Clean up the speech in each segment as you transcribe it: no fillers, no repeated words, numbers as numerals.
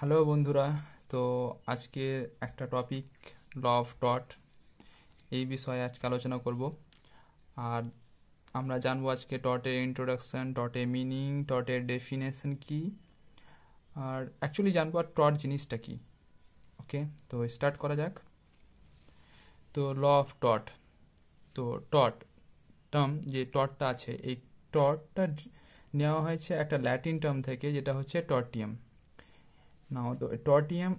Hello বন্ধুরা। তো আজকে একটা টপিক ল অফ টট, এই বিষয়ে আজকে আলোচনা করব। আর আমরা জানবো আজকে টটের ইন্ট্রোডাকশন, টটের মিনিং, টটের ডেফিনেশন কি, আর অ্যাকচুয়ালি জানবো আর টট জিনিসটা কি। ওকে, তো স্টার্ট করা যাক। তো ল অফ টট, তো টট টার্ম যে টটটা আছে, এই টটটা নেওয়া হয়েছে একটা ল্যাটিন টার্ম থেকে, যেটা হচ্ছে টর্টিয়াম। নাও তো টর্টিয়াম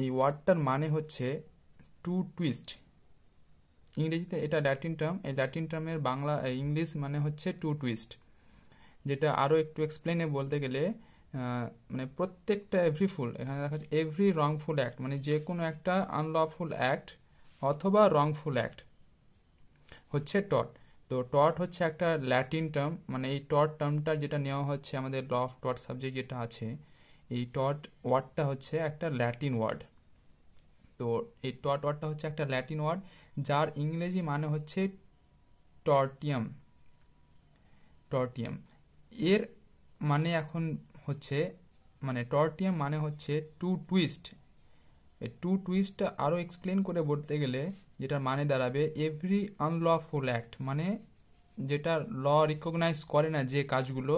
এই ওয়ার্ডটার মানে হচ্ছে টু টুইস্ট। ইংরেজিতে এটা ল্যাটিন টার্ম, এই ল্যাটিন টার্মের বাংলা ইংলিশ মানে হচ্ছে টু টুইস্ট, যেটা আরও একটু এক্সপ্লেনে বলতে গেলে মানে প্রত্যেকটা এভরিফুল, এখানে দেখা যাচ্ছে এভরি রংফুল অ্যাক্ট, মানে যে কোনো একটা আনলফুল অ্যাক্ট অথবা রংফুল অ্যাক্ট হচ্ছে টট। তো টট হচ্ছে একটা ল্যাটিন টার্ম, মানে এই টট টার্মটা যেটা নেওয়া হচ্ছে আমাদের ল অফ টট সাবজেক্ট যেটা আছে, এই টট ওয়ার্ডটা হচ্ছে একটা ল্যাটিন ওয়ার্ড। তো এই টট ওয়ার্ডটা হচ্ছে একটা ল্যাটিন ওয়ার্ড, যার ইংরেজি মানে হচ্ছে টর্টিয়াম। টর্টিয়াম এর মানে এখন হচ্ছে, মানে টর্টিয়াম মানে হচ্ছে টু টুইস্ট। এই টু টুইস্টটা আরও এক্সপ্লেন করে বলতে গেলে যেটার মানে দাঁড়াবে এভরি আনলফুল অ্যাক্ট, মানে যেটা ল রিকগনাইজ করে না যে কাজগুলো,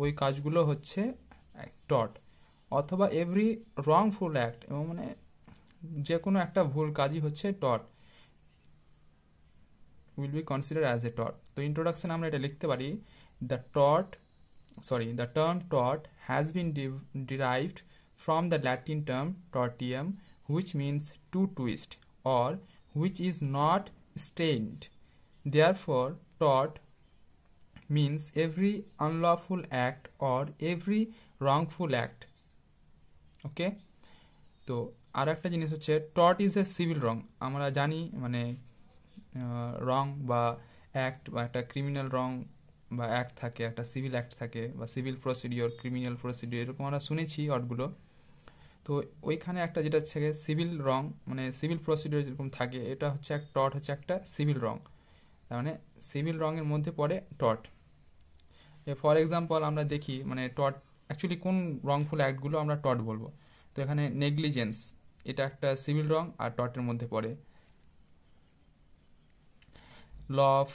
ওই কাজগুলো হচ্ছে টট। অথবা এভরি রংফুল অ্যাক্ট, এবং মানে যে কোনো একটা ভুল কাজই হচ্ছে টট, will be considered as a tort. তো ইন্ট্রোডাকশন আমরা এটা লিখতে পারি, the tort, the term tort has been derived from the Latin term tortium, which means to twist or which is not stained. Therefore tort means every unlawful act or every wrongful act. ওকে, তো আর একটা জিনিস হচ্ছে tort is a civil রং। আমরা জানি মানে রং বা act, বা একটা ক্রিমিনাল রং বা অ্যাক্ট থাকে, একটা সিভিল অ্যাক্ট থাকে, বা সিভিল প্রসিডিওর, ক্রিমিনাল প্রসিডিওর, এরকম আমরা শুনেছি ওয়ার্ডগুলো। তো ওইখানে একটা যেটা হচ্ছে সিভিল রং, মানে সিভিল প্রসিডিওর যেরকম থাকে, এটা হচ্ছে এক টট হচ্ছে একটা সিভিল রং, তার মানে সিভিল রঙের মধ্যে পড়ে টট। ফর এক্সাম্পল আমরা দেখি মানে টট অ্যাকচুয়ালি কোন রংফুল অ্যাক্টগুলো আমরা টট বলবো। তো এখানে নেগলিজেন্স, এটা একটা সিভিল রং আর টটের মধ্যে পড়ে। Law of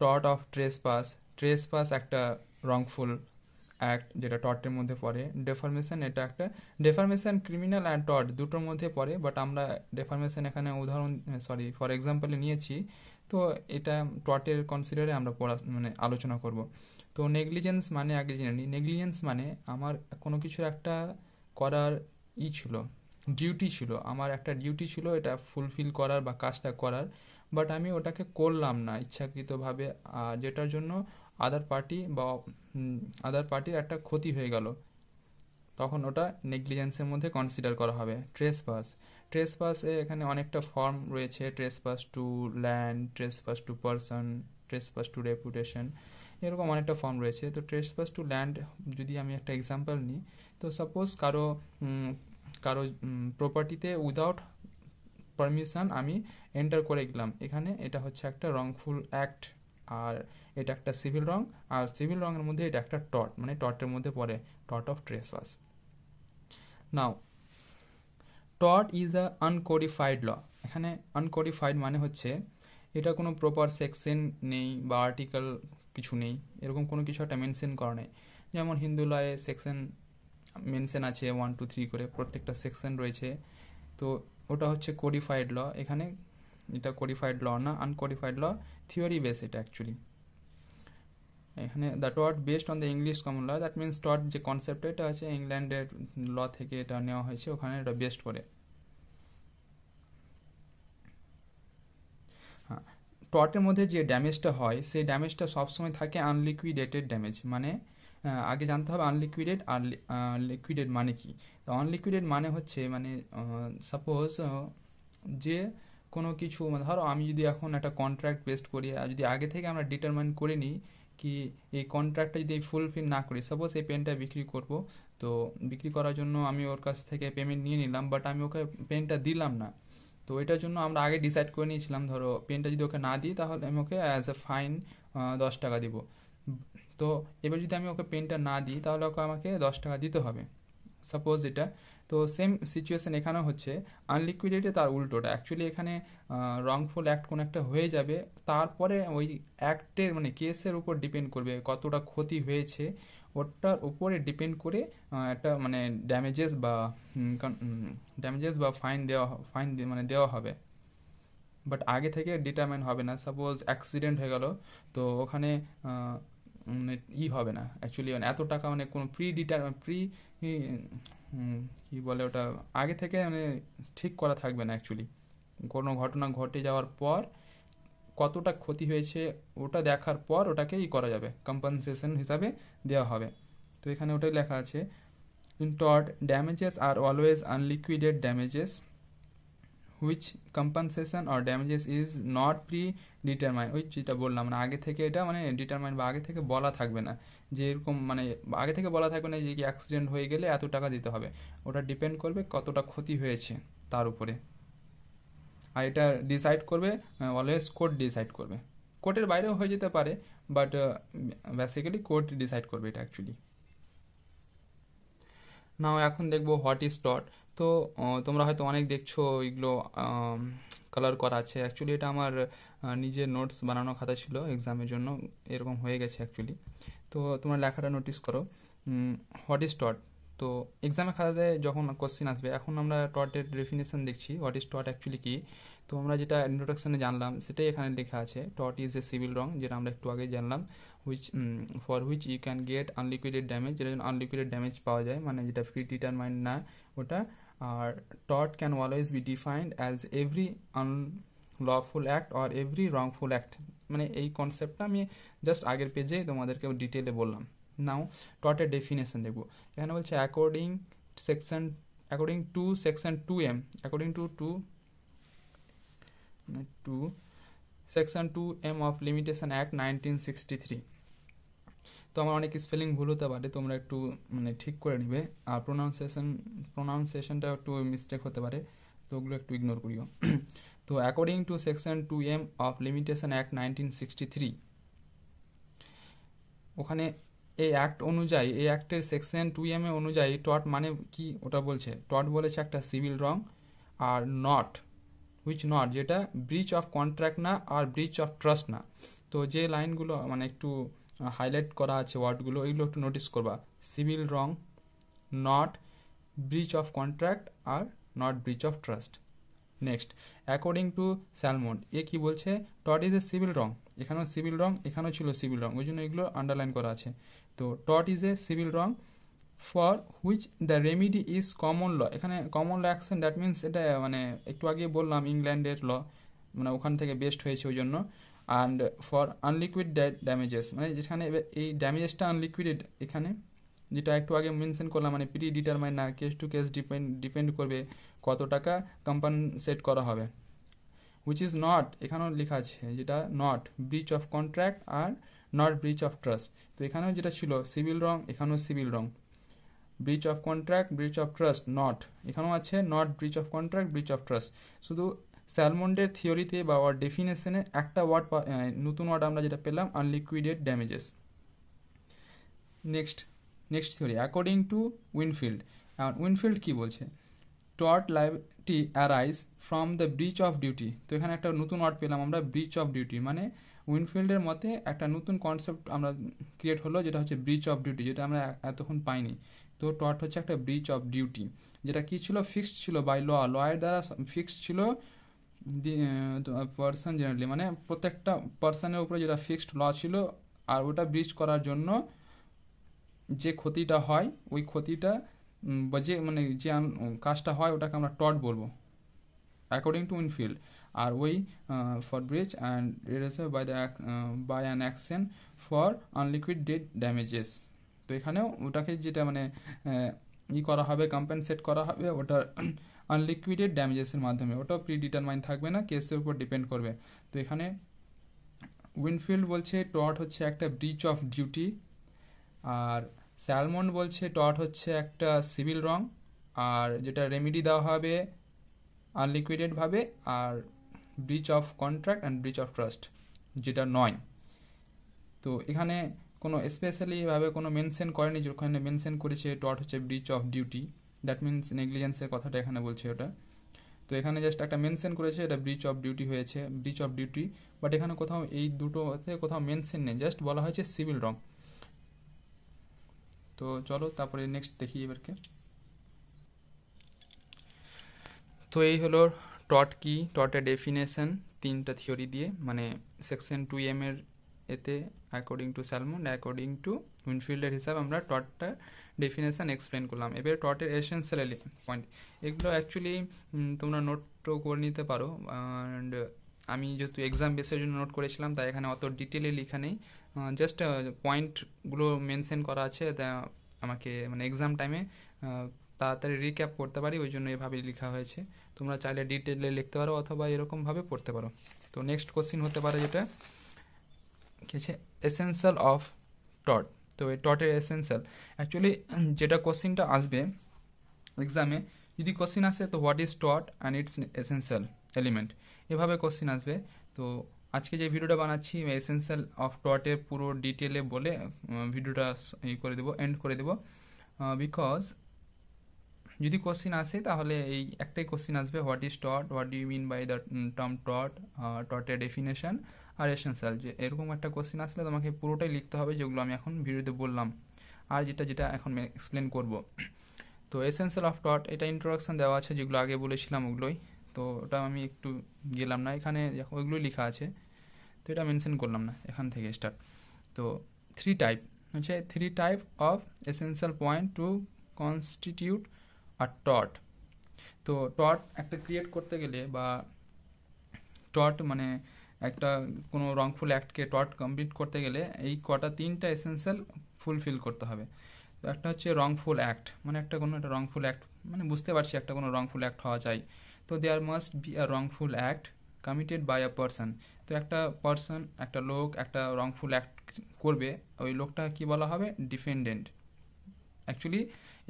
tort of trespass, trespass একটা রংফুল অ্যাক্ট যেটা টর্টের মধ্যে পড়ে। ডেফরমেশন, এটা একটা ডেফরমেশন ক্রিমিনাল অ্যান্ড টর্ট দুটোর মধ্যে পড়ে, বাট আমরা ডেফরমেশন এখানে উদাহরণ ফর এক্সাম্পলে নিয়েছি, তো এটা টর্টের কনসিডারে আমরা মানে আলোচনা করব। তো নেগলিজেন্স মানে আগে জেনে নিই। নেগলিজেন্স মানে আমার কোনো কিছুর একটা করার ছিল, ডিউটি ছিল, আমার একটা ডিউটি ছিল এটা ফুলফিল করার বা কাজটা করার, বাট আমি ওটাকে করলাম না ইচ্ছাকৃতভাবে, যেটার জন্য আদার পার্টি বা আদার পার্টির একটা ক্ষতি হয়ে গেল, তখন ওটা নেগলিজেন্সের মধ্যে কনসিডার করা হবে। ট্রেসপাস, ট্রেসপাসে এখানে অনেকটা ফর্ম রয়েছে, trespass to land, trespass to person, trespass to reputation, এরকম অনেকটা ফর্ম রয়েছে। তো ট্রেসপাস টু ল্যান্ড যদি আমি একটা এক্সাম্পল নিই, তো সাপোজ কারো প্রপার্টিতে উইদাউট পারমিশন আমি এন্টার করে গেলাম, এখানে এটা হচ্ছে একটা রংফুল অ্যাক্ট, আর এটা একটা সিভিল রং, আর সিভিল রঙের মধ্যে এটা একটা টর্ট, মানে টর্টের মধ্যে পড়ে, tort of trespass. Now tort is a uncodified law. এখানে আনকোডিফাইড মানে হচ্ছে এটা কোনো প্রপার সেকশন নেই বা আর্টিকেল কিছু নেই, এরকম কোনো কিছু একটা মেনশন করা নেই। যেমন হিন্দু লয়ে সেকশন মেনশন আছে 1 2 3 করে, প্রত্যেকটা সেকশন রয়েছে, তো ওটা হচ্ছে কোডিফাইড ল। এখানে এটা কোডিফাইড ল না, আনকোডিফাইড ল, থিওরি বেস এটা অ্যাকচুয়ালি। এখানে the taught based on the English common law, that means টট যে কনসেপ্ট, এটা আছে ইংল্যান্ডের ল থেকে এটা নেওয়া হয়েছে, ওখানে এটা বেস্ট করে। হ্যাঁ, টটের মধ্যে যে ড্যামেজটা হয় সেই ড্যামেজটা সবসময় থাকে আনলিকুইডেটেড ড্যামেজ, মানে আগে জানতে হবে আনলিকুইডেড আর লিকুইডেড মানে কি। তো আনলিকুইডেড মানে হচ্ছে মানে সাপোজ যে কোনো কিছু, মানে ধরো আমি যদি এখন একটা কন্ট্রাক্ট বেস্ট করি, আর যদি আগে থেকে আমরা ডিটারমাইন করে নিই কি এই কন্ট্রাক্টটা যদি ফুলফিল না করি, সাপোজ এই পেনটা বিক্রি করব, তো বিক্রি করার জন্য আমি ওর কাছ থেকে পেমেন্ট নিয়ে নিলাম, বাট আমি ওকে পেনটা দিলাম না। তো এটার জন্য আমরা আগে ডিসাইড করে নিয়েছিলাম, ধরো পেনটা যদি ওকে না দিই তাহলে আমি ওকে অ্যাজ এ ফাইন 10 টাকা দিব। তো এবার যদি আমি ওকে পেনটা না দিই তাহলে ওকে আমাকে 10 টাকা দিতে হবে। সাপোজ এটা, তো সেম সিচুয়েশন এখানেও হচ্ছে, আনলিকুইডেটে তার উল্টোটা, অ্যাকচুয়ালি এখানে রংফুল অ্যাক্ট কোনো একটা হয়ে যাবে, তারপরে ওই অ্যাক্টের মানে কেসের উপর ডিপেন্ড করবে কতটা ক্ষতি হয়েছে, ওটার উপরে ডিপেন্ড করে একটা মানে ড্যামেজেস বা ফাইন মানে দেওয়া হবে, বাট আগে থেকে ডিটারমাইন হবে না। সাপোজ অ্যাক্সিডেন্ট হয়ে গেল, তো ওখানে মানে হবে না অ্যাকচুয়ালি, মানে এত টাকা মানে কোনো কি বলে ওটা, আগে থেকে মানে ঠিক করা থাকবে না অ্যাকচুয়ালি। কোনো ঘটনা ঘটে যাওয়ার পর কতটা ক্ষতি হয়েছে ওটা দেখার পর ওটাকে করা যাবে, কম্পেনসেশন হিসাবে দেওয়া হবে। তো এখানে ওটাই লেখা আছে, in tort damages are always unliquidated damages which compensation or damages is not predetermine. ওই যেটা বললাম মানে আগে থেকে এটা মানে ডিটারমাইন বা আগে থেকে বলা থাকবে না, যে এরকম মানে আগে থেকে বলা থাকবে না যে কি অ্যাক্সিডেন্ট হয়ে গেলে এত টাকা দিতে হবে, ওটা ডিপেন্ড করবে কতটা ক্ষতি হয়েছে তার উপরে। আর এটা ডিসাইড করবে অলওয়েজ কোর্ট ডিসাইড করবে, কোর্টের বাইরেও হয়ে যেতে পারে, বাট বেসিক্যালি কোর্ট ডিসাইড করবে এটা অ্যাকচুয়ালি। নাও এখন দেখবো হোয়াট ইজ টর্ট। তো তোমরা হয়তো অনেক দেখছো এগুলো কালার করা আছে, অ্যাকচুয়ালি এটা আমার নিজের নোটস বানানো খাতা ছিল এক্সামের জন্য, এরকম হয়ে গেছে অ্যাকচুয়ালি। তো তোমরা লেখাটা নোটিস করো, হোয়াট ইজ টর্ট। তো এক্সামের খাতাতে যখন কোশ্চেন আসবে, এখন আমরা টর্টের ডেফিনেশন দেখছি, হোয়াট ইজ টর্ট অ্যাকচুয়ালি কি। তো আমরা যেটা ইন্ট্রোডাকশনে জানলাম সেটাই এখানে লেখা আছে, tort is a civil wrong, যেটা আমরা একটু আগে জানলাম, for which you can get unliquidated damage, যেটা আনলিকুইডেড ড্যামেজ পাওয়া যায়, মানে যেটা প্রি ডিটারমাইন্ড না ওটা। আর tort can always be defined as every unlawful act or every wrongful act, মানে এই কনসেপ্টটা আমি জাস্ট আগের পেজে তোমাদেরকে ডিটেলে বললাম। নাও টর্টের ডেফিনেশন দেখবো, এখানে বলছে according to section 2M, according to section 2M of limitation act 1963। তো আমার অনেক স্পেলিং ভুল হতে পারে, তোমরা একটু মানে ঠিক করে নিবে, আর প্রোনাউন্সিয়েশনটা একটু মিস্টেক হতে পারে, তো ওগুলো একটু ইগনোর করিও। তো according to section 2M of limitation act 1963, ওখানে এই অ্যাক্ট অনুযায়ী, এই অ্যাক্টের সেকশন 2M অনুযায়ী টর্ট মানে কি ওটা বলছে, টর্ট বলেছে একটা সিভিল রং, আর নট যেটা ব্রিচ অফ কন্ট্রাক্ট না আর ব্রিচ অফ ট্রাস্ট না। তো যে লাইনগুলো মানে একটু হাইলাইট করা আছে ওয়ার্ডগুলো, এগুলো একটু নোটিস করবা, civil wrong, not breach of contract আর not breach of trust. Next, according to Salmond, এ কি বলছে, tort is a civil wrong, এখানেও সিভিল রং, এখানেও ছিল সিভিল রং, ওই জন্য এগুলো আন্ডারলাইন করা আছে। তো tort is a civil wrong for which the remedy is common law, এখানে common law action, that means এটা মানে একটু আগে বললাম ইংল্যান্ডের ল, মানে ওখান থেকে বেস্ট হয়েছে ওই জন্য। অ্যান্ড ফর আনলিকুইড ড্যামেজেস, মানে যেখানে এই ড্যামেজেসটা আনলিকুইডেড, এখানে যেটা একটু আগে মেনশন করলাম মানে প্রি ডিটারমাইন না, কেস টু কেস ডিপেন্ড করবে কত টাকা কম্পেনসেট করা হবে। হুইচ ইজ নট, এখানেও লেখা আছে যেটা নট ব্রিচ অফ কন্ট্রাক্ট আর নট ব্রিচ অফ ট্রাস্ট। তো এখানেও যেটা ছিল সিভিল রং, এখানেও civil wrong, breach of contract, breach of trust not, এখানেও আছে not breach of contract, breach of trust. শুধু স্যালমন্ডের থিওরিতে বা ওর ডেফিনেশনে একটা নতুন ওয়ার্ড আমরা যেটা পেলাম, unliquidated damages. Next theory, according to Winfield. Winfield কি বলছে, tort liability arise from the breach of duty. তো এখানে একটা নতুন ওয়ার্ড পেলাম আমরা, ব্রিচ অফ ডিউটি, মানে উইনফিল্ডের মতে একটা নতুন কনসেপ্ট আমরা ক্রিয়েট হলো, যেটা হচ্ছে ব্রিচ অফ ডিউটি, যেটা আমরা এতক্ষণ পাইনি। তো টর্ট হচ্ছে একটা ব্রিচ অফ ডিউটি, যেটা কি ছিল, ফিক্সড ছিল বাই লয়ের দ্বারা ফিক্সড ছিল পার্সন জেনারেলি, মানে প্রত্যেকটা পার্সনের উপরে যেটা ফিক্সড ল ছিল, আর ওটা ব্রিচ করার জন্য যে ক্ষতিটা হয়, ওই ক্ষতিটা বা যে মানে যে কাজটা হয় ওটাকে আমরা টর্ট বলবো, অ্যাকর্ডিং টু উইনফিল্ড। আর ওই for breach and redressal by an action for unliquidated damages. তো এখানেও ওটাকে যেটা মানে করা হবে, কম্পেনসেট করা হবে ওটার আনলিকুইডেড ড্যামেজেসের মাধ্যমে, ওটাও প্রি ডিটারমাইন থাকবে না, কেসের উপর ডিপেন্ড করবে। তো এখানে উইনফিল্ড বলছে টর্ট হচ্ছে একটা ব্রিচ অফ ডিউটি, আর স্যালমন্ড বলছে টর্ট হচ্ছে একটা সিভিল রং, আর যেটা রেমিডি দেওয়া হবে আনলিকুইডেড ভাবে, আর breach of contract and breach of trust যেটা নয়। তো এখানে কোনো স্পেশালি ভাবে কোনো মেনশন করেনি, যেখানে মেনশন করেছে টর্ট হচ্ছে breach of duty. That means নেগলিজেন্সের কথাটা এখানে বলছে ওটা। তো এখানে জাস্ট একটা মেনশন করেছে এটা ব্রিচ অফ ডিউটি হয়েছে, ব্রিচ অফ ডিউটি, বাট এখানে কোথাও এই দুটোতে কোথাও মেনশন নেই, জাস্ট বলা হয়েছে সিভিল রং। তো চলো তারপরে নেক্সট দেখি এবারকে। তো এই হলো টট কি, টটের ডেফিনেশন 3টা থিওরি দিয়ে, মানে সেকশন 2M এর এতে অ্যাকর্ডিং টু স্যালমন্ড, অ্যাকর্ডিং টু উইনফিল্ডের হিসাবে আমরা টটটা ডেফিনেশন এক্সপ্লেন করলাম। এবার টটের এসেন্সিয়াল পয়েন্ট, এগুলো অ্যাকচুয়ালি তোমরা নোটও করে নিতে পারো, অ্যান্ড আমি যেহেতু এক্সাম বেসের জন্য নোট করেছিলাম তাই এখানে অত ডিটেলে লেখা নেই, জাস্ট পয়েন্টগুলো মেনশন করা আছে, তা আমাকে মানে এক্সাম টাইমে তাড়াতাড়ি রিক্যাপ করতে পারি, ওই জন্য এভাবেই লেখা হয়েছে। তোমরা চাইলে ডিটেলে লিখতে পারো অথবা এরকমভাবে পড়তে পারো। তো নেক্সট কোশ্চিন হতে পারে যেটা কি আছে, এসেন্সিয়াল অফ টট। তো এই টটের এসেন্সিয়াল অ্যাকচুয়ালি যেটা কোশ্চিনটা আসবে এক্সামে, যদি কোশ্চিন আসে তো what is taught and it's essential element, এভাবে কোশ্চিন আসবে। তো আজকে যে ভিডিওটা বানাচ্ছি এসেন্সিয়াল অফ টটের পুরো ডিটেলে বলে ভিডিওটা করে দেবো, এন্ড করে দেবো, বিকজ যদি কোশ্চিন আসে তাহলে এই একটাই কোশ্চিন আসবে, what is taught, what do you mean by the term taught, টটের definition R essential, যে এরকম একটা কোশ্চিন আসলে তোমাকে পুরোটাই লিখতে হবে যেগুলো আমি এখন ভিডিওতে বললাম আর যেটা এখন এক্সপ্লেন করব। তো এসেন্সিয়াল অফ টট এটা ইন্ট্রোডাকশন দেওয়া আছে, যেগুলো আগে বলেছিলাম ওগুলোই, তো ওটা আমি একটু গেলাম না, এখানে ওইগুলোই লেখা আছে, তো এটা মেনশন করলাম না, এখান থেকে স্টার্ট। তো 3 টাইপ হচ্ছে, 3 type of essential point to constitute আর টট। তো টট একটা ক্রিয়েট করতে গেলে বা টট মানে একটা কোনো রংফুল অ্যাক্টকে টট কমপ্লিট করতে গেলে এই কটা 3টা এসেন্সিয়াল ফুলফিল করতে হবে। তো একটা হচ্ছে রংফুল অ্যাক্ট, মানে একটা কোনো একটা রংফুল অ্যাক্ট, মানে বুঝতে পারছি একটা কোনো রংফুল অ্যাক্ট হওয়া চাই, তো there must be a wrongful act committed by a person. তো একটা পারসন, একটা লোক একটা রংফুল অ্যাক্ট করবে, ওই লোকটা কি বলা হবে, ডিফেন্ডেন্ট। অ্যাকচুয়ালি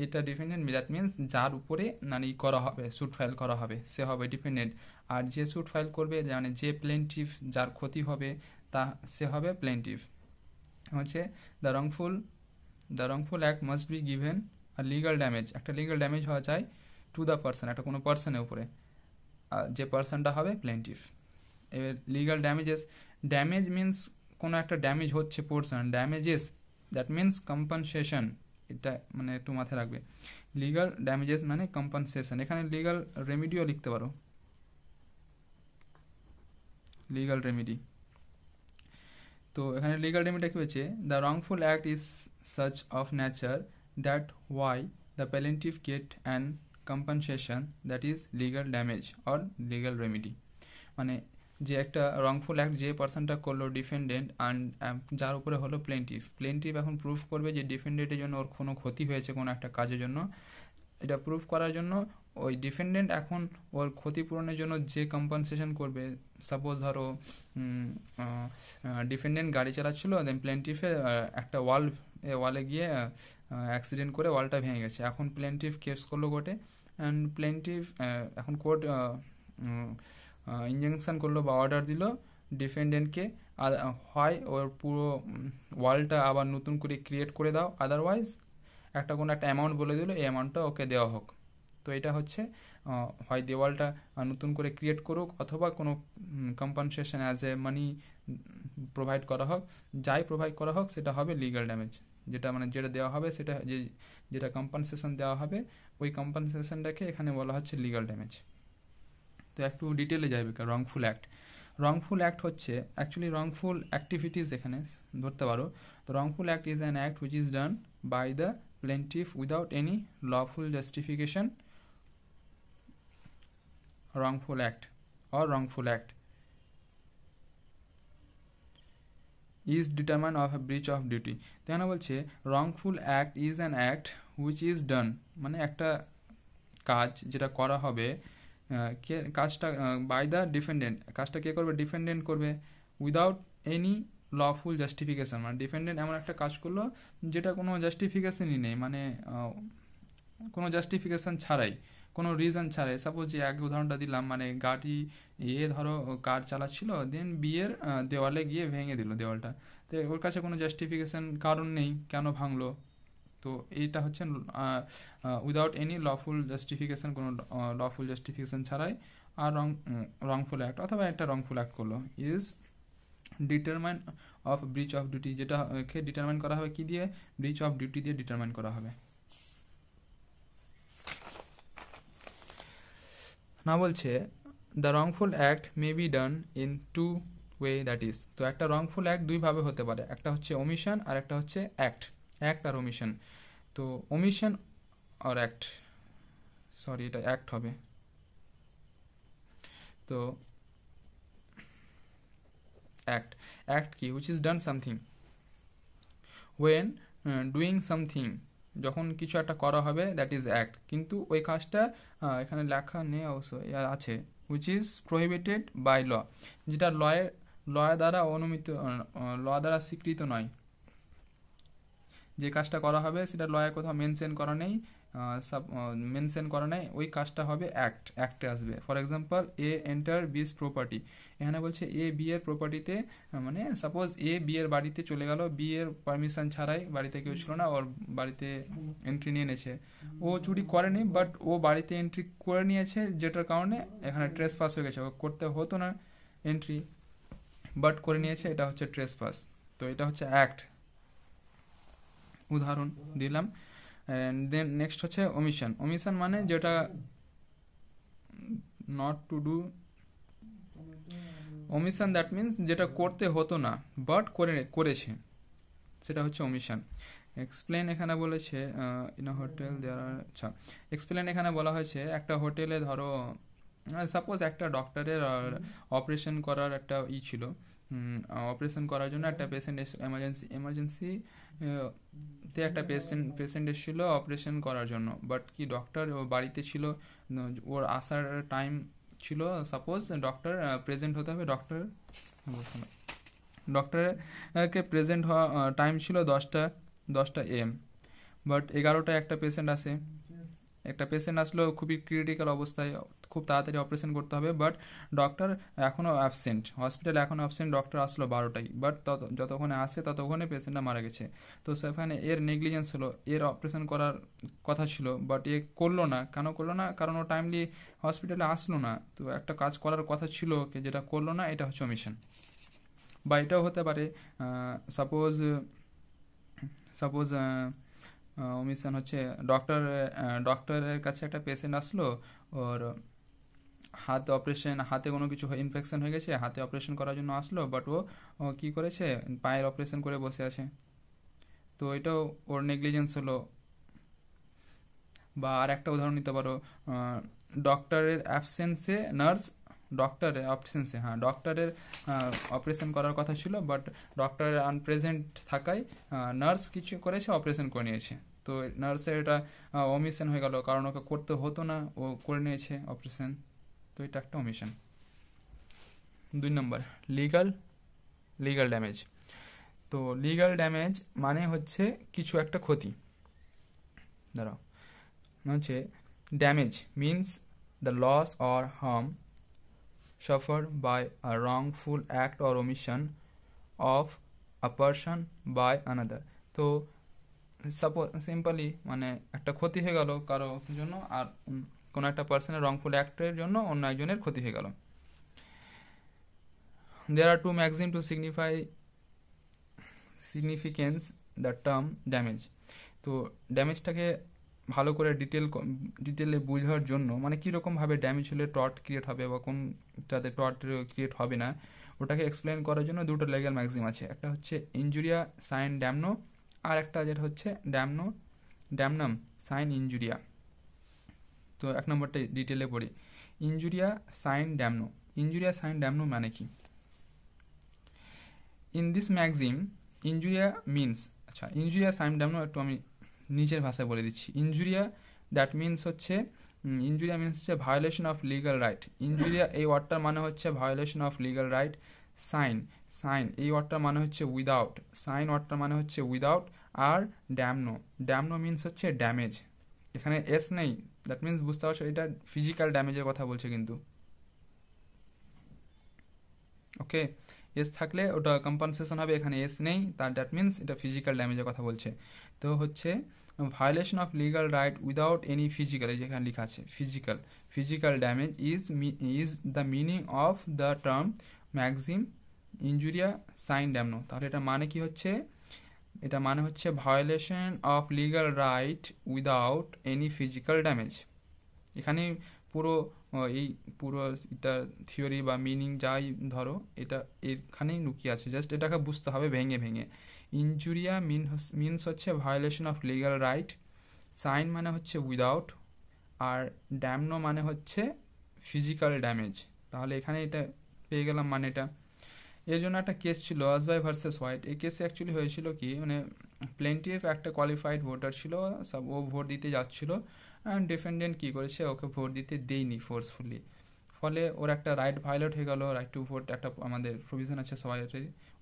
এটা ডিফেন্ডেন্ট দ্যাট মিনস যার উপরে মানে করা হবে, স্যুট ফাইল করা হবে সে হবে ডিফেন্ডেন্ট, আর যে স্যুট ফাইল করবে মানে যে প্লেন্টিফ, যার ক্ষতি হবে তা সে হবে প্লেন্টিফ। হচ্ছে the wrongful act must be given আর লিগাল ড্যামেজ, একটা লিগাল ড্যামেজ হওয়া চাই টু দ্য পারসন, একটা কোনো পারসনের উপরে, যে পারসনটা হবে প্লেন্টিফ। এবার লিগাল ড্যামেজ মিনস কোনো একটা ড্যামেজ হচ্ছে person, damages that means compensation, এটা মানে একটু মাথায় রাখবে, লিগাল ড্যামেজেস মানে কম্পনসেশন। এখানে লিগাল রেমিডিও লিখতে পারো, লিগাল রেমিডি। তো এখানে লিগাল রেমিডিটা কি হচ্ছে, the wrongful act is such of nature that why the plaintiff get an compensation that is legal damage or legal remedy. মানে যে একটা রংফুল অ্যাক্ট যে পার্সনটা করলো ডিফেন্ডেন্ট অ্যান্ড যার উপরে হলো প্লেন্টিফ এখন প্রুফ করবে যে ডিফেন্ডেন্টের জন্য ওর কোনো ক্ষতি হয়েছে কোনো একটা কাজের জন্য, এটা প্রুফ করার জন্য ওই ডিফেন্ডেন্ট এখন ওর ক্ষতিপূরণের জন্য যে কম্পনসেশন করবে, সাপোজ ধরো ডিফেন্ডেন্ট গাড়ি চালাচ্ছিল, দেন প্লেন্টিফে একটা ওয়ালে গিয়ে অ্যাক্সিডেন্ট করে ওয়ালটা ভেঙে গেছে, এখন প্লেন্টিফ কেস করলো কোর্টে, অ্যান্ড প্লেন্টিফ এখন কোর্ট ইনজাংশন করলো বা অর্ডার দিল ডিফেন্ডেন্টকে, আর হয় ওর পুরো ওয়ালটা আবার নতুন করে ক্রিয়েট করে দাও, আদারওয়াইজ একটা কোনো একটা অ্যামাউন্ট বলে দিল, এই অ্যামাউন্টটা ওকে দেওয়া হোক। তো এটা হচ্ছে হয় দেওয়ালটা নতুন করে ক্রিয়েট করুক অথবা কোনো compensation as a money provide করা হোক, যাই প্রোভাইড করা হোক সেটা হবে লিগাল ড্যামেজ, যেটা মানে যেটা দেওয়া হবে সেটা যেটা কম্পনসেশন দেওয়া হবে ওই কম্পনসেশনটাকে এখানে বলা হচ্ছে লিগাল ড্যামেজ। তো একটু ডিটেলে যাবে রংফুল অ্যাক্ট হচ্ছে অ্যাকচুয়ালি রংফুল অ্যাক্টিভিটিস এখানে ধরতে পারো। তো wrongful act is an act which is done by the plaintiff without any lawful justification. wrongful act is determined of a breach of duty। তো এখানে বলছে wrongful act is an act which is done, মানে একটা কাজ যেটা করা হবে, কে কাজটা বাই দ্য ডিফেন্ডেন্ট, কাজটা কে করবে, ডিফেন্ডেন্ট করবে, উইদাউট এনি লফুল জাস্টিফিকেশন, মানে ডিফেন্ডেন্ট এমন একটা কাজ করলো যেটা কোনো জাস্টিফিকেশনই নেই, মানে কোনো জাস্টিফিকেশন ছাড়াই, কোনো রিজন ছাড়াই। সাপোজ যে আগে উদাহরণটা দিলাম, মানে গাড়ি ধরো কার চালাচ্ছিল, দেন বিয়ের দেওয়ালে গিয়ে ভেঙে দিল দেওয়ালটা, তো ওর কাছে কোনো জাস্টিফিকেশন কারণ নেই কেন ভাঙলো, তো এইটা হচ্ছে উইদাউট এনি লফুল জাস্টিফিকেশন, কোনো লফুল জাস্টিফিকেশন ছাড়াই আর রংফুল অ্যাক্ট অথবা একটা রংফুল অ্যাক্ট করলো is determine of breach of duty, যেটাকে ডিটারমাইন করা হবে কি দিয়ে, ব্রিচ অফ ডিউটি দিয়ে ডিটারমাইন করা হবে। না বলছে the wrongful act may be done in two way, that is, তো একটা রংফুল অ্যাক্ট দুইভাবে হতে পারে, একটা হচ্ছে ওমিশন আর একটা হচ্ছে অ্যাক্ট, অ্যাক্ট আর ওমিশন। তো ওমিশন আর অ্যাক্ট, সরি এটা অ্যাক্ট হবে। তো অ্যাক্ট কি, which is done something, when doing something, যখন কিছু একটা করা হবে দ্যাট ইজ অ্যাক্ট, কিন্তু ওই কাজটা এখানে লেখা নেই অবশ্য, আছে which is prohibited by law, যেটা ল দ্বারা অনুমিত, ল দ্বারা স্বীকৃত নয়, যে কাজটা করা হবে সেটা লয়ে কোথাও মেনশন করা নেই, ওই কাজটা হবে অ্যাক্টে আসবে। ফর এক্সাম্পল এ এন্টার বিস প্রপার্টি, এখানে বলছে এ বি এর প্রপার্টিতে, মানে সাপোজ এ বি এর বাড়িতে চলে গেল, বি এর পারমিশন ছাড়াই, বাড়িতে কেউ ছিল না, ওর বাড়িতে এন্ট্রি নিয়ে নিয়েছে, ও চুরি করেনি বাট ও বাড়িতে এন্ট্রি করে নিয়েছে, যেটার কারণে এখানে ট্রেস পাস হয়ে গেছে, ও করতে হতো না এন্ট্রি বাট করে নিয়েছে, এটা হচ্ছে ট্রেস পাস। তো এটা হচ্ছে অ্যাক্ট, উদাহরণ দিলাম। দেন নেক্সট হচ্ছে ওমিশন। ওমিশন মানে যেটা not to do, ওমিশন that means যেটা করতে হতো না বাট করেছে, সেটা হচ্ছে ওমিশন। এক্সপ্লেন এখানে বলেছে ইন আ হোটেল দেয়ার, আচ্ছা এক্সপ্লেন এখানে বলা হয়েছে একটা হোটেলে ধরো সাপোজ একটা ডক্টরের অপারেশন করার একটা ছিল, অপারেশন করার জন্য একটা পেশেন্ট এমার্জেন্সি তে একটা পেশেন্ট এসেছিলো অপারেশন করার জন্য, বাট কি ডক্টর ও বাড়িতে ছিল, ওর আসার টাইম ছিল, সাপোজ ডক্টর প্রেজেন্ট হতে হবে, ডক্টরকে প্রেজেন্ট হওয়া টাইম ছিল 10টা AM, বাট 11টায় একটা পেশেন্ট আসলো খুবই ক্রিটিক্যাল অবস্থায়, খুব তাড়াতাড়ি অপারেশন করতে হবে, বাট ডক্টর এখনও অ্যাবসেন্ট, হসপিটালে এখনও অ্যাবসেন্ট, ডক্টর আসলো 12টায়, বাট যতক্ষণে আসে ততক্ষণে পেশেন্টটা মারা গেছে। তো সেখানে এর নেগলিজেন্স হলো, এর অপারেশন করার কথা ছিল বাট এ করলো না, কেন করলো না, কারণ ও টাইমলি হসপিটালে আসলো না, তো একটা কাজ করার কথা ছিল যেটা করলো না, এটা হচ্ছে ওমিশন। বা এটাও হতে পারে সাপোজ ওমিশন হচ্ছে ডক্টরের কাছে একটা পেশেন্ট আসলো, ওর হাতে কোনো কিছু ইনফেকশন হয়ে গেছে, হাতে অপারেশন করার জন্য আসলো, বাট ও কি করেছে, পায়ের অপারেশন করে বসে আছে, তো এটাও ওর নেগলিজেন্স হলো। বা আর একটা উদাহরণ নিতে পারো, ডক্টরের অ্যাবসেন্সে ডক্টরের অপারেশন করার কথা ছিল, বাট ডক্টরের আনপ্রেজেন্ট থাকায় নার্স কিছু করেছে, অপারেশন করে নিয়েছে, তো নার্সের এটা ওমিশন হয়ে গেল, কারণ ওকে করতে হতো না, ও করে নিয়েছে অপারেশন, তো এটা একটা ওমিশন। 2 নম্বর লিগ্যাল ড্যামেজ। তো লিগ্যাল ড্যামেজ মানে হচ্ছে কিছু একটা ক্ষতি, দাঁড়াও হচ্ছে damage means the loss or harm suffered by a wrongful act or omission of a person by another। তো সাপোজ সিম্পলি মানে একটা ক্ষতি হয়ে গেল কারো জন্য, আর কোনো একটা পার্সনের রংফুল অ্যাক্টের জন্য অন্য একজনের ক্ষতি হয়ে গেল। There are two maxims to significance the term damage। তো ড্যামেজটাকে ভালো করে ডিটেলে বোঝার জন্য, মানে কীরকমভাবে ড্যামেজ হলে টর্ট ক্রিয়েট হবে বা কোনটাতে টর্ট ক্রিয়েট হবে না, ওটাকে এক্সপ্লেন করার জন্য দুটো লিগ্যাল ম্যাক্সিম আছে, একটা হচ্ছে ইনজুরিয়া সাইন ড্যামনো, আর একটা যেটা হচ্ছে ড্যামনাম সাইন ইনজুরিয়া। তো 1 নম্বরটা ডিটেলে পড়ি, ইনজুরিয়া সাইন ড্যামনো মানে কি। ইন দিস ম্যাক্সিম ইনজুরিয়া মিনস, আচ্ছা ইনজুরিয়া সাইন ড্যামনো একটু আমি নিচের ভাষায় বলে দিচ্ছি। ইনজুরিয়া মিনস হচ্ছে violation of legal right. Injuria এই ওয়ার্ডটার মানে হচ্ছে violation of legal right. Sine এই ওয়ার্ডটার মানে হচ্ছে উইদাউট, আর ড্যামনো মিনস হচ্ছে ড্যামেজ, এখানে এস নেই, দ্যাট মিনস বুঝতে পারছো এটা ফিজিক্যাল ড্যামেজের কথা বলছে কিন্তু, ওকে এস থাকলে ওটা কম্পেনসেশন হবে, এখানে এস নেই, দ্যাট মিনস এটা ফিজিক্যাল ড্যামেজের কথা বলছে। তো হচ্ছে violation of legal right without any physical, যেখানে লেখা আছে physical damage is the meaning of the term maxim injuria sine damno. তাহলে এটা মানে কি হচ্ছে, এটা মানে হচ্ছে violation of legal right without any physical damage. এখানে পুরো এই পুরো এটা থিওরি বা মিনিং যাই ধরো এটা এখানেই লুকিয়ে আছে, জাস্ট এটাকে বুঝতে হবে ভেঙে ভেঙে। ইনজুরিয়া মিনস হচ্ছে violation of legal right, sine মানে হচ্ছে উইদাউট, আর ড্যামনো মানে হচ্ছে ফিজিক্যাল ড্যামেজ। তাহলে এখানে এটা পেয়ে গেলাম মানে এটা। এর জন্য একটা কেস ছিল অসবাই ভার্সেস হোয়াইট। এই কেসে অ্যাকচুয়ালি হয়েছিল কি, মানে প্লেন্টিফ একটা কোয়ালিফাইড ভোটার ছিল, সব ও ভোট দিতে যাচ্ছিল, অ্যান্ড ডিফেন্ডেন্ট কী করেছে, ওকে ভোট দিতে দেয়নি ফোর্সফুলি। ফলে ওর একটা রাইট ভায়োলেট হয়ে গেল। রাইট টু ভোট একটা আমাদের প্রভিশন আছে, সবাই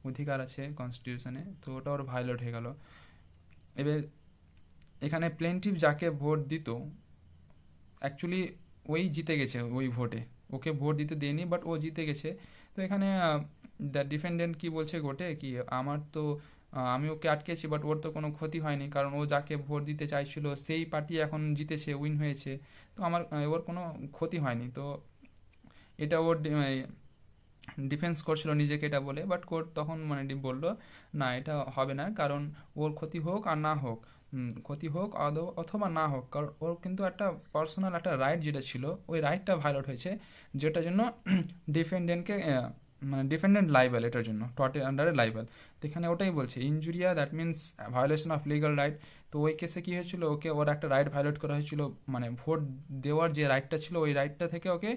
অধিকার আছে কনস্টিটিউশনে, তো ওটা ওর ভায়োলেট হয়ে গেল। এবার এখানে প্লেন্টিফ যাকে ভোট দিত অ্যাকচুয়ালি ওই জিতে গেছে ওই ভোটে, ওকে ভোট দিতে দেয়নি বাট ও জিতে গেছে। তো এখানে দ্য ডিফেন্ডেন্ট কি বলছে কোর্টে কি, আমার তো আমি ওকে আটকেছি বাট ওর তো কোনো ক্ষতি হয়নি, কারণ ও যাকে ভোট দিতে চাইছিল সেই পার্টি এখন জিতেছে, উইন হয়েছে, তো আমার ওর কোনো ক্ষতি হয়নি। তো এটা ওর ডিফেন্স করছিল নিজেকে এটা বলে, বাট কোর্ট তখন মানে বললো না এটা হবে না, কারণ ওর ক্ষতি হোক আর না হোক, ক্ষতি হোক অথবা না হোক, কারণ ওর কিন্তু একটা পার্সোনাল একটা রাইট যেটা ছিল ওই রাইটটা ভায়োলেট হয়েছে, যেটার জন্য ডিফেন্ডেন্টকে মানে ডিফেন্ডেন্ট লাইবেল, এটার জন্য টর্টের আন্ডারে লাইবেল। তো এখানে ওটাই বলছে injuria that means violation of legal right. তো ওই কেসে কী হয়েছিল, ওকে ওর একটা রাইট ভায়োলেট করা হয়েছিল, মানে ভোট দেওয়ার যে রাইটটা ছিল ওই রাইটটা থেকে ওকে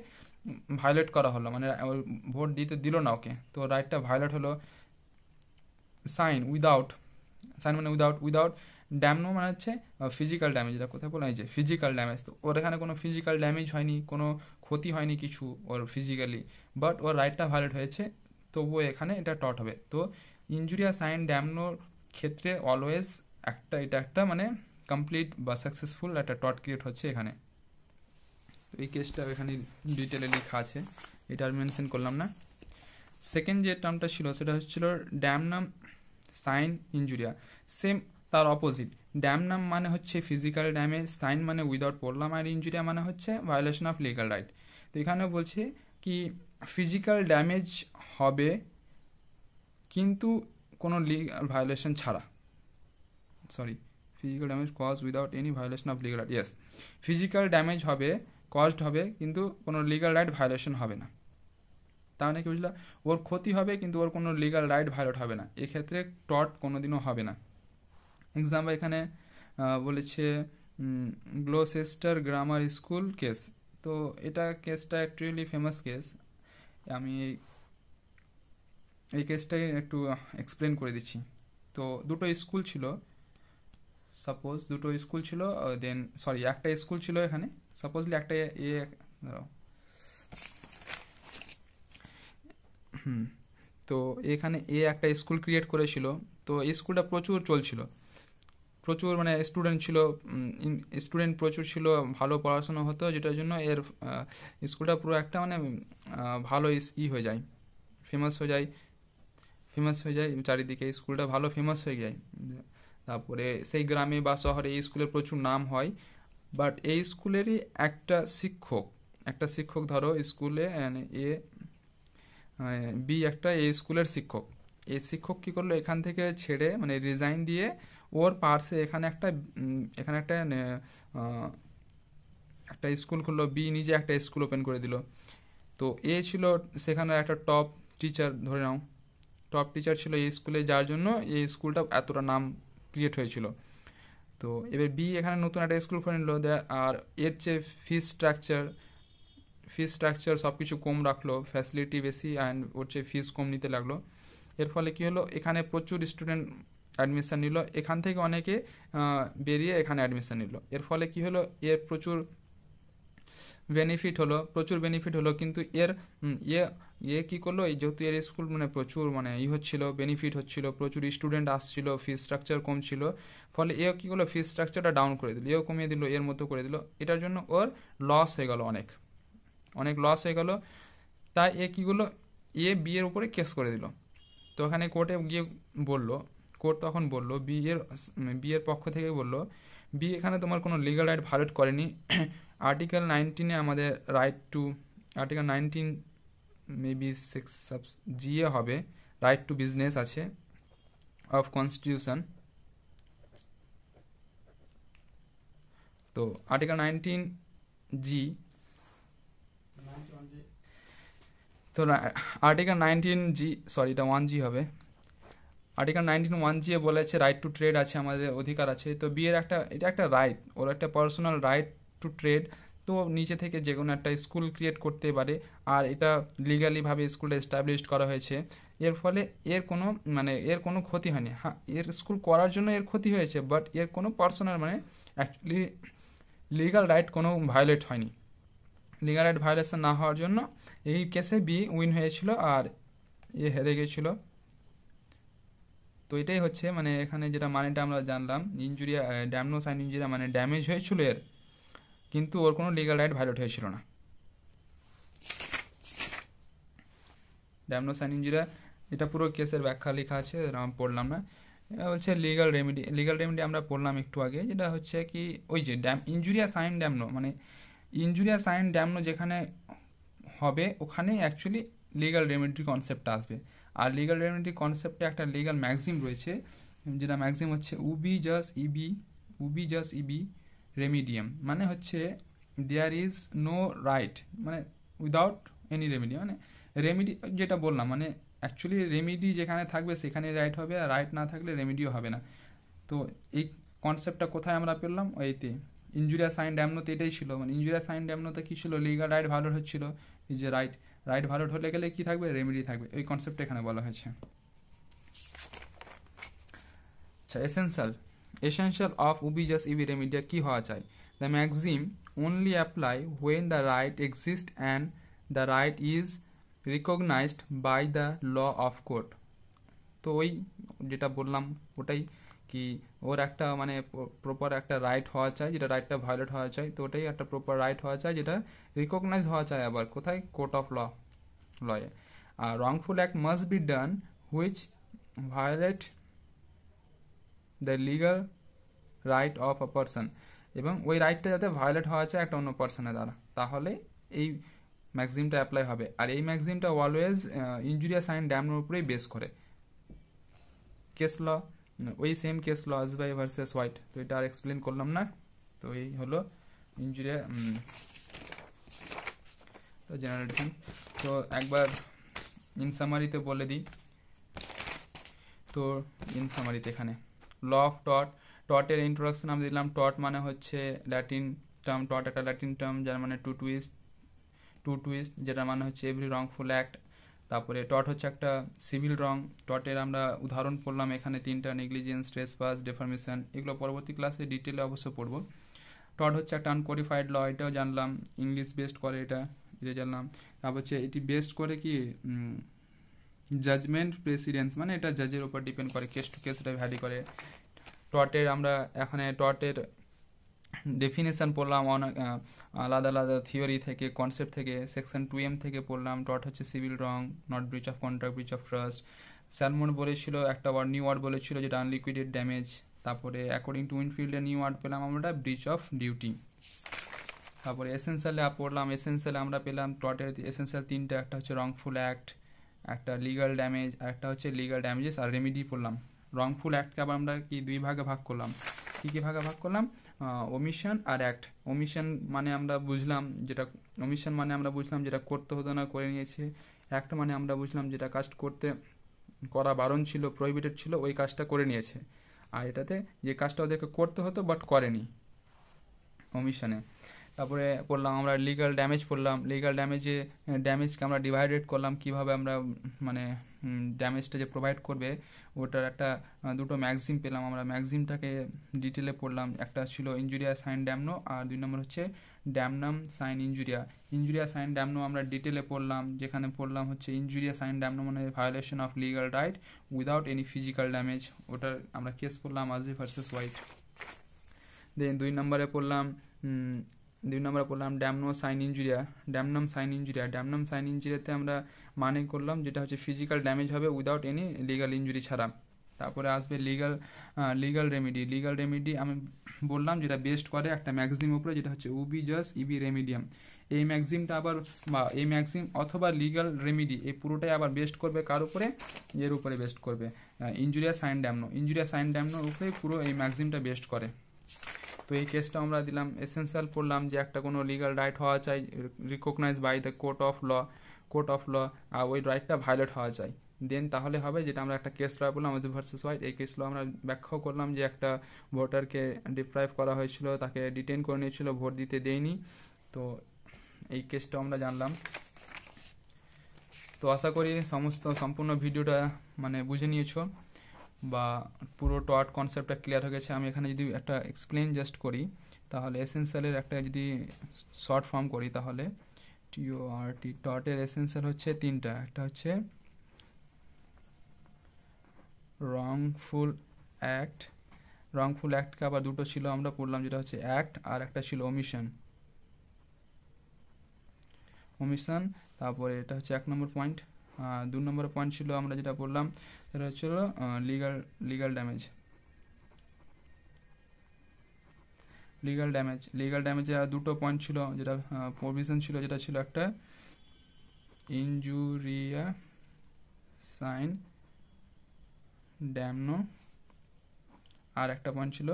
ভায়োলেট করা হলো, মানে ভোট দিতে দিল না ওকে, তো রাইটটা ভায়োলেট হলো। সাইন মানে উইদাউট ড্যামনো মানে হচ্ছে ফিজিক্যাল ড্যামেজ, এটা কোথায় বলা হয়েছে ফিজিক্যাল ড্যামেজ। তো ওর এখানে কোনো ফিজিক্যাল ড্যামেজ হয়নি, কোনো ক্ষতি হয়নি কিছু ওর ফিজিক্যালি, বাট ওর রাইটটা ভায়োলেট হয়েছে, তবুও এখানে এটা টট হবে। তো ইনজুরিয়া সাইন ড্যামনোর ক্ষেত্রে অলওয়েজ এটা একটা মানে কমপ্লিট বা সাকসেসফুল একটা টট ক্রিয়েট হচ্ছে এখানে। তো এই কেসটা এখানে ডিটেলে লেখা আছে, এটা আর মেনশন করলাম না। সেকেন্ড যে টার্মটা ছিল সেটা হচ্ছিল ড্যামনাম সাইন ইনজুরিয়া, সেম তার অপোজিট। ড্যামনাম মানে হচ্ছে ফিজিক্যাল ড্যামেজ, সাইন মানে উইদাউট পড়লাম, আর ইনজুরিয়া মানে হচ্ছে ভায়োলেশন অফ লিগাল রাইট। তো এখানে বলছে কি ফিজিক্যাল ড্যামেজ হবে কিন্তু কোনো লিগাল ভায়োলেশন ছাড়া, physical damage cause without any violation of legal right, yes physical damage হবে, কজড হবে, কিন্তু কোনো লিগাল রাইট ভায়োলেশন হবে না। তাহলে কি বুঝলা, ওর ক্ষতি হবে কিন্তু ওর কোনো লিগাল রাইট ভায়োলেট হবে না, এক্ষেত্রে টট কোনোদিনও হবে না। এক্সাম্পল এখানে বলেছে গ্লোসেস্টার গ্রামার স্কুল কেস। তো এটা কেসটা অ্যাকচুয়ালি ফেমাস কেস, আমি এই কেসটাই একটু এক্সপ্লেন করে দিচ্ছি। তো দুটো স্কুল ছিল, সাপোজ দুটো স্কুল ছিল, দেন একটা স্কুল ছিল এখানে, সাপোজলি একটা তো এখানে একটা স্কুল ক্রিয়েট করেছিল। তো এই স্কুলটা প্রচুর চলছিল, প্রচুর মানে স্টুডেন্ট ছিল, স্টুডেন্ট প্রচুর ছিল, ভালো পড়াশোনা হতো, যেটার জন্য এর স্কুলটা পুরো একটা মানে ভালো হয়ে যায়, ফেমাস হয়ে যায় চারিদিকে, স্কুলটা ভালো ফেমাস হয়ে যায়। তারপরে সেই গ্রামে বা শহরে এই স্কুলের প্রচুর নাম হয়। বাট এই স্কুলেরই একটা শিক্ষক ধরো স্কুলে বি একটা এই স্কুলের শিক্ষক, এই শিক্ষক কী করলো, এখান থেকে ছেড়ে মানে রিজাইন দিয়ে ওর পার্সে এখানে একটা স্কুল খুললো, বি নিজে একটা স্কুল ওপেন করে দিল। তো এ ছিল সেখানে একটা টপ টিচার, ধরে নাও টপ টিচার ছিল এই স্কুলে, যার জন্য এই স্কুলটা এতটা নাম ক্রিয়েট হয়েছিল। তো এবার বি এখানে নতুন একটা স্কুল খুলে নিল, আর এর চেয়ে ফিস স্ট্রাকচার সব কিছু কম রাখলো, ফ্যাসিলিটি বেশি অ্যান্ড ওর চেয়ে ফিস কম নিতে লাগলো। এর ফলে কী হলো, এখানে প্রচুর স্টুডেন্ট অ্যাডমিশান নিল, এখান থেকে অনেকে বেরিয়ে এখানে অ্যাডমিশান নিল। এর ফলে কী হলো, এর প্রচুর বেনিফিট হলো, কিন্তু এর কী করলো, যেহেতু এর স্কুল মানে প্রচুর মানে হচ্ছিল, বেনিফিট হচ্ছিল, প্রচুর স্টুডেন্ট আসছিল, ফিস স্ট্রাকচার কম ছিল, ফলে এও কী করলো, ফিস স্ট্রাকচারটা ডাউন করে দিল, এও কমিয়ে দিল, এর মতো করে দিল। এটার জন্য ওর লস হয়ে গেল, অনেক লস হয়ে গেল। তাই কী করলো, বি এর উপরে কেস করে দিল। তো ওখানে কোর্টে গিয়ে বললো, কোর্ট তখন বললো বি এর পক্ষ থেকে বললো বি এখানে তোমার কোনো লিগাল রাইট ভায়োলেট করেনি। আর্টিকেল 19-এ আমাদের right two, article 19 maybe 6 GA হবে, রাইট টু বিজনেস আছে অফ কনস্টিটিউশন। তো আর্টিকেল 19 জি, তো আর্টিকেল 19 জি, সরি এটা 1 জি হবে। আর্টিকেল 19(1)(g) বলেছে রাইট টু ট্রেড আছে, আমাদের অধিকার আছে। তো বিয়ের এটা একটা রাইট, ওর একটা পার্সোনাল রাইট টু ট্রেড। তো নিচে থেকে যে কোনো একটা স্কুল ক্রিয়েট করতে পারে, আর এটা লিগালিভাবে স্কুলটা এস্টাবলিশড করা হয়েছে। এর ফলে এর কোনো ক্ষতি হয়নি। হ্যাঁ, এর স্কুল করার জন্য এর ক্ষতি হয়েছে, বাট এর কোনো পার্সোনাল অ্যাকচুয়ালি লিগাল রাইট কোনো ভায়োলেট হয়নি। লিগাল রাইট ভায়োলেশন না হওয়ার জন্য এই কেসে বি উইন হয়েছিল আর এ হেরে গেছিল। তো এটাই হচ্ছে এখানে যেটা মানেটা আমরা জানলাম, ইনজুরিয়া ড্যামনোস অ্যান্ড ইনজুরিয়া ড্যামেজ হয়েছিল এর, কিন্তু ওর কোনো লিগাল রাইট ভায়োলেট হয়েছিল না। ড্যামনোস অ্যান্ড ইনজুরিয়া এটা পুরো কেসের ব্যাখ্যা লেখা আছে, পড়লাম না। হচ্ছে লিগাল রেমেডি আমরা পড়লাম একটু আগে, যেটা হচ্ছে কি ওই যে ইনজুরিয়া সাইন ড্যামনো, ইনজুরিয়া সাইন ড্যামনো যেখানে হবে ওখানেই অ্যাকচুয়ালি লিগাল রেমেডির কনসেপ্টটা আসবে। আর লিগাল রেমেডি কনসেপ্টে একটা লিগাল ম্যাক্সিম রয়েছে, যেটা ম্যাক্সিম হচ্ছে উবি জাস ইবি রেমিডিয়াম, হচ্ছে there is no right without any remedy. Remedy যেটা বললাম অ্যাকচুয়ালি রেমেডি যেখানে থাকবে সেখানে রাইট হবে, আর রাইট না থাকলে রেমেডিও হবে না। তো এই কনসেপ্টটা কোথায় আমরা পেলাম? এইতে ইনজুরিয়া সাইন ড্যামনোতে এটাই ছিল। ইনজুরিয়া সাইন ড্যামনোতে কি ছিল? লিগাল রাইট ভায়োলেট হচ্ছিল, এই যে রাইট ভায়োলেট হলে গেলে কি থাকবে? রেমেডি থাকবে। এই কনসেপ্টটা এখানে বলা হয়েছে। আচ্ছা, এসেনশিয়াল অফ উবি জাস ইবি রেমেডিয়া কি হওয়া চাই? The maxim only apply when the right exist and the right is recognised by the law of court. তো ওই যেটা বললাম ওটাই, কি ওর একটা প্রপার একটা রাইট হওয়া চাই, যেটা রাইটটা ভায়োলেট হওয়া চাই। তো ওটাই একটা প্রপার রাইট হওয়া চাই, যেটা রিকগনাইজ হওয়া চাই আবার কোথায়? কোর্ট অফ লয়ে। আর wrongful act must be done which violate the legal right of a person, এবং ওই রাইটটা যাতে ভায়োলেট হওয়া চাই একটা অন্য পার্সনের দ্বারা, তাহলে এই ম্যাক্সিমটা অ্যাপ্লাই হবে। আর এই ম্যাক্সিমটা অলওয়েজ ইনজুরিয়া সাইন ড্যামনোর উপরেই বেস করে। কেস ল, ওই সেম কেস ল আসবাই ভার্সেস হোয়াইট, তো এটা আর এক্সপ্লেন করলাম না। তো এই হলো ইনজুরিয়া জেনারেল ডিফেন্স। তো একবার ইন সামারিতে বলে দিই। তো ইন সামারিতে এখানে ল অফ টটের ইন্ট্রোডাকশন আমি দিলাম। টট হচ্ছে ল্যাটিন টার্ম, টট একটা ল্যাটিন টার্ম যার টু টুইস্ট, যেটা হচ্ছে এভরি রংফুল অ্যাক্ট। তারপরে টট হচ্ছে একটা সিভিল রং। টটের আমরা উদাহরণ পড়লাম এখানে 3টা, নেগলিজেন্স, ট্রেসপাস, ডেফার্মেশন। এগুলো পরবর্তী ক্লাসে ডিটেলে অবশ্য পড়বো। টট হচ্ছে একটা আনকোডিফাইড ল, এটাও জানলাম। ইংলিশ বেসড করে এটা জানলাম। তারপর হচ্ছে এটি বেসড করে কি জাজমেন্ট প্রেসিডেন্স, এটা জাজের উপর ডিপেন্ড করে, কেস টু কেস এটা ভ্যারি করে। টটের আমরা এখানে টটের ডেফিনেশন পড়লাম আলাদা আলাদা থিওরি থেকে, কনসেপ্ট থেকে। সেকশন 2M থেকে পড়লাম টট হচ্ছে civil wrong, not breach of contract, breach of trust. Salmon বলেছিল একটা নিউ ওয়ার্ড বলেছিল যেটা আনলিকুইডেড ড্যামেজ। তারপরে অ্যাকর্ডিং টু উইনফিল্ডের নিউ ওয়ার্ড পেলাম আমরা ব্রিচ অফ ডিউটি। তারপরে এসেন্সিয়ালে পড়লাম, এসেন্সিয়ালে আমরা পেলাম টটের এসেন্সিয়াল 3টা, একটা হচ্ছে রংফুল অ্যাক্ট, একটা লিগাল ড্যামেজ, একটা হচ্ছে লিগাল ড্যামেজেস আর রেমিডি পড়লাম। রংফুল অ্যাক্টকে আবার আমরা কি 2 ভাগে ভাগ করলাম। কি ভাগে ভাগ করলাম? ওমিশন আর অ্যাক্ট। ওমিশন আমরা বুঝলাম যেটা করতে হতো না করে নিয়েছে। অ্যাক্ট আমরা বুঝলাম যেটা কাজ করা বারণ ছিল, প্রহিবিটেড ছিল, ওই কাজটা করে নিয়েছে। আর এটাতে যে কাজটা ওদেরকে করতে হতো বাট করেনি, ওমিশনে। তারপরে পড়লাম আমরা লিগাল ড্যামেজ পড়লাম। লিগাল ড্যামেজকে আমরা ডিভাইডেড করলাম, কিভাবে আমরা ড্যামেজটা যে প্রোভাইড করবে ওটার একটা দুটো ম্যাক্সিম পেলাম আমরা। ম্যাক্সিমটাকে ডিটেলে পড়লাম। একটা ছিল ইনজুরিয়া সাইন ড্যামনো, আর 2 নম্বর হচ্ছে ড্যামনাম সাইন ইনজুরিয়া। ইনজুরিয়া সাইন ড্যামনো আমরা ডিটেলে পড়লাম, যেখানে পড়লাম হচ্ছে injuria sine damno violation of legal right without any physical damage. ওটার আমরা কেস পড়লাম আজলি ভার্সেস হোয়াইট। দেন 2 নম্বরে পড়লাম ড্যামনাম সাইন ইনজুরিয়াতে আমরা করলাম যেটা হচ্ছে ফিজিক্যাল ড্যামেজ হবে উইদাউট এনি লিগাল ইনজুরি ছাড়া। তারপরে আসবে লিগাল রেমেডি আমি বললাম যেটা বেস্ট করে একটা ম্যাক্সিম উপরে, যেটা হচ্ছে উবি জাস ইবি রেমিডিয়াম। এই ম্যাক্সিমটা আবার বা এই ম্যাক্সিম অথবা লিগাল রেমেডি এই পুরোটাই আবার বেস্ট করবে কার উপরে, এর উপরে বেস্ট করবে ইনজুরিয়া সাইন ড্যামনোর উপরেই পুরো এই ম্যাক্সিমটা বেস্ট করে। তো এই কেসটা আমরা দিলাম। এসেন্সিয়াল পড়লাম যে একটা কোনো লিগাল রাইট হওয়া চাই recognize by the court of law, আর ওই রাইটটা ভায়োলেট হওয়া চাই, দেন তাহলে হবে। যেটা আমরা একটা কেস ল বললাম ভার্সেস হোয়াইট, এই কেস ল আমরা ব্যাখ্যাও করলাম যে একটা ভোটারকে ডিপ্রাইভ করা হয়েছিল, তাকে ডিটেইন করে নিয়েছিল, ভোট দিতে দেয়নি। তো এই কেসটা আমরা জানলাম। তো আশা করি সম্পূর্ণ ভিডিওটা মানে বুঝে নিয়েছো বা পুরো টট কনসেপ্টটা ক্লিয়ার হয়ে গেছে। আমি এখানে যদি একটা এক্সপ্লেন জাস্ট করি, তাহলে এসেন্সিয়ালের একটা যদি শর্ট ফর্ম করি, তাহলে টিওআরটি টটের এসেন্সিয়াল হচ্ছে তিনটা। একটা হচ্ছে রংফুল অ্যাক্টকে আবার দুটো ছিল আমরা পড়লাম, যেটা হচ্ছে অ্যাক্ট আর একটা ছিল ওমিশন। তারপরে এটা হচ্ছে 1 নম্বর পয়েন্ট। 2 নম্বর পয়েন্ট ছিল আমরা যেটা বললাম সেটা হচ্ছিল লিগাল ড্যামেজে দুটো পয়েন্ট ছিল, যেটা প্রভিশন ছিল, যেটা ছিল একটা ইনজুরিয়া সাইন ড্যামনো, আর একটা পয়েন্ট ছিল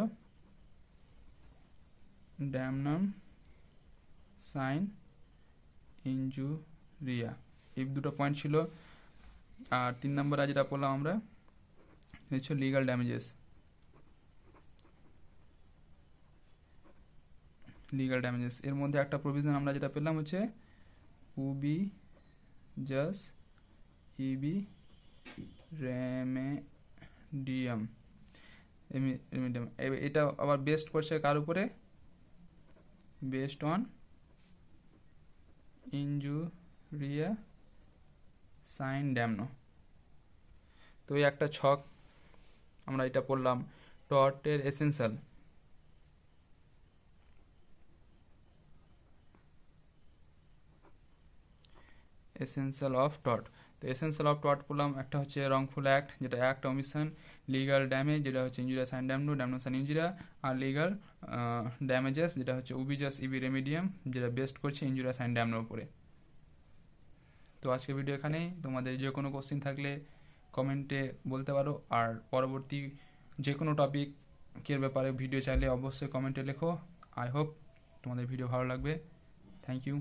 ড্যামনাম সাইন ইনজুরিয়া। এই দুটো পয়েন্ট ছিল। আর 3 নম্বরে যেটা বললাম আমরা হচ্ছে লিগাল ড্যামেজেস। এর মধ্যে একটা প্রভিশন আমরা যেটা পেলাম হচ্ছে উবি জাস ইবি রেমেডিয়াম। এটা আবার বেস্ট করছে কার উপরে, বেস্ট অন ইনজুরিয়া সাইন ড্যামনো। তো এই একটা ছক আমরা এটা পড়লাম টটের এসেন্সিয়াল। অফ টট। তো এসেন্সিয়াল অফ টট পড়লাম, একটা হচ্ছে রংফুল অ্যাক্ট, যেটা অ্যাক্ট ওমিশন, লিগাল ড্যামেজ যেটা হচ্ছে ইনজুরিয়া সাইন ড্যামনো সাইন ইনজুরিয়া, আর লিগাল ড্যামেজেস যেটা হচ্ছে উবিজাস ইবি রেমিডিয়াম, যেটা বেস্ট করছে ইনজুরিয়া সাইন ড্যামনোর উপরে। তো আজকে ভিডিও এখানেই। তোমাদের যে কোনো কোশ্চেন থাকলে কমেন্টে বলতে পারো, আর পরবর্তী যে কোনো টপিকের ব্যাপারে ভিডিও চাইলে অবশ্যই কমেন্টে লেখো। আই হোপ তোমাদের ভিডিও ভালো লাগবে। Thank you.